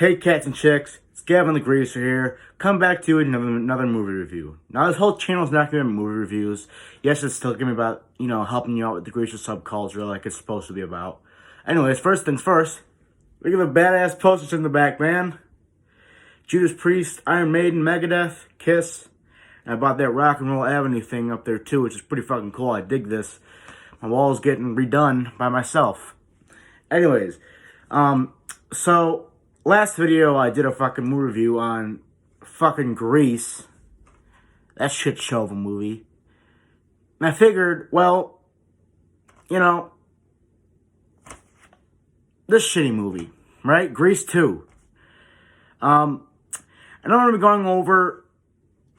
Hey cats and chicks, it's Gavin the Greaser here. Come back to another movie review. Now this whole channel is not going to be movie reviews. Yes, it's still going to be about, helping you out with the Greaser subculture like it's supposed to be about. Anyways, first things first, look at the badass posters in the back, man. Judas Priest, Iron Maiden, Megadeth, Kiss. And I bought that Rock and Roll Avenue thing up there too, which is pretty fucking cool. I dig this. My wall's getting redone by myself. Anyways, so last video I did a fucking movie review on fucking Grease. That shit show of a movie. And I figured, well, this shitty movie, right? Grease 2. And I'm going to be going over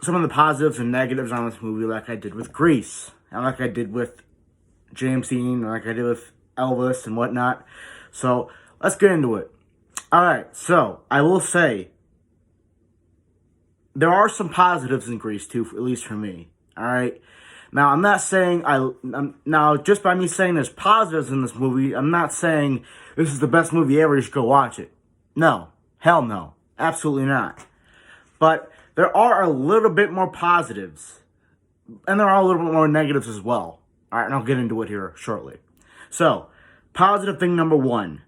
some of the positives and negatives on this movie like I did with Grease. And like I did with James Dean, and like I did with Elvis and whatnot. So, let's get into it. Alright, so, I will say, there are some positives in Grease 2, at least for me. Alright? Now, I'm not saying, now, just by me saying there's positives in this movie, I'm not saying this is the best movie ever, you should go watch it. No. Hell no. Absolutely not. But, there are a little bit more positives. And there are a little bit more negatives as well. Alright, and I'll get into it here shortly. So, positive thing number one.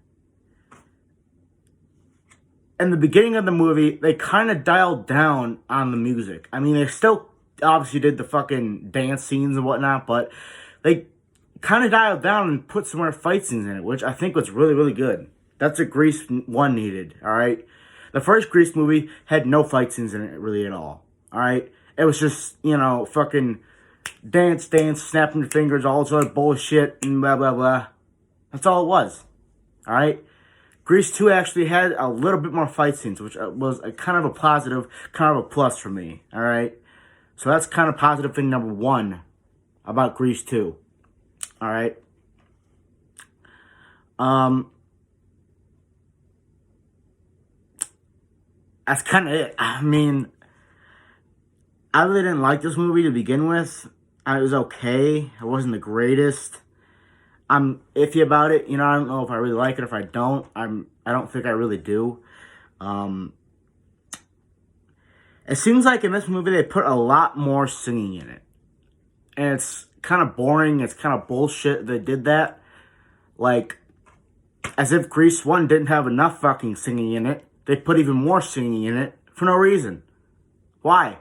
In the beginning of the movie, they kind of dialed down on the music. I mean, they still obviously did the fucking dance scenes and whatnot, but they kind of dialed down and put some more fight scenes in it, which I think was really, really good. That's what Grease 1 needed, alright? The first Grease movie had no fight scenes in it really at all, alright? It was just, fucking dance, snapping your fingers, all this other bullshit, and blah, blah, blah. That's all it was, alright? Grease 2 actually had a little bit more fight scenes, which was a kind of a positive, kind of a plus for me, alright? So that's kind of positive thing number one about Grease 2, alright? That's kind of it. I mean, I really didn't like this movie to begin with. It was okay. It wasn't the greatest. I'm iffy about it. I don't know if I really like it or if I don't. I don't think I really do. It seems like in this movie they put a lot more singing in it. And it's kind of boring. It's kind of bullshit they did that. Like, as if Grease 1 didn't have enough fucking singing in it. They put even more singing in it for no reason. Why?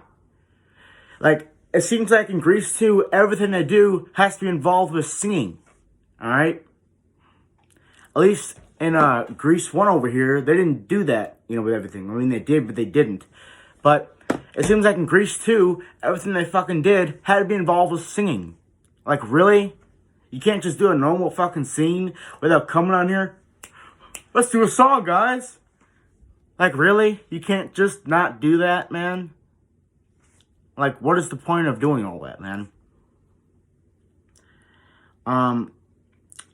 Like, it seems like in Grease 2, everything they do has to be involved with singing. Alright? At least in Grease 1 over here, they didn't do that, with everything. I mean, they did, but they didn't. But it seems like in Grease 2, everything they fucking did had to be involved with singing. Like, really? You can't just do a normal fucking scene without coming on here? Let's do a song, guys! Like, really? You can't just not do that, man? Like, what is the point of doing all that, man?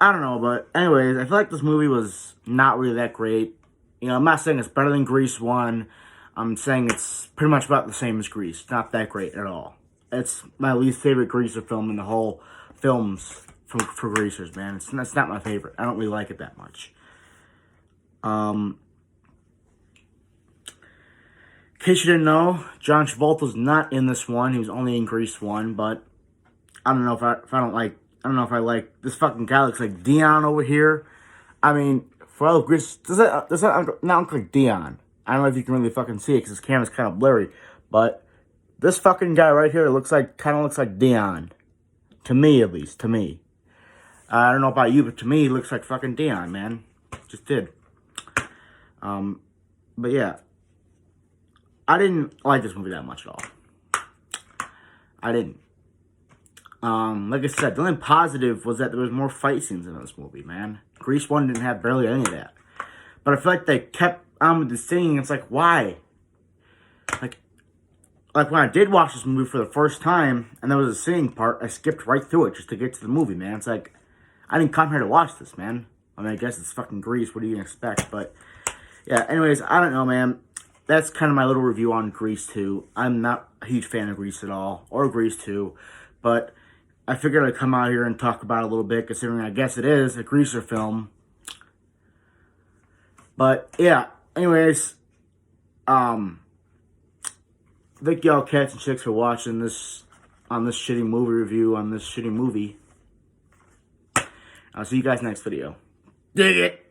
I don't know, but anyways, I feel like this movie was not really that great. I'm not saying it's better than Grease 1. I'm saying it's pretty much about the same as Grease. It's not that great at all. It's my least favorite Greaser film in the whole films for Greasers, man. It's not my favorite. I don't really like it that much. In case you didn't know, John Travolta's not in this one. He was only in Grease 1, but I don't know if I like this fucking guy looks like Dion over here. I mean, for all of Grease, does that not look like Dion? I don't know if you can really fucking see it because his camera's kind of blurry, but this fucking guy right here kind of looks like Dion. To me, at least, to me. I don't know about you, but to me, he looks like fucking Dion, man. Just did. But yeah. I didn't like this movie that much at all. I didn't. Like I said, the only positive was that there was more fight scenes in this movie, man. Grease 1 didn't have barely any of that. But I feel like they kept on with the singing. It's like, why? Like when I did watch this movie for the first time, and there was a singing part, I skipped right through it just to get to the movie, man. It's like, I didn't come here to watch this, man. I mean, I guess it's fucking Grease. What do you expect? But, yeah, anyways, I don't know, man. That's kind of my little review on Grease 2. I'm not a huge fan of Grease at all, or Grease 2, but I figured I'd come out here and talk about it a little bit, considering I guess it is a Greaser film. But, yeah, anyways, thank y'all cats and chicks for watching this on this shitty movie review on this shitty movie. I'll see you guys next video. Dig it!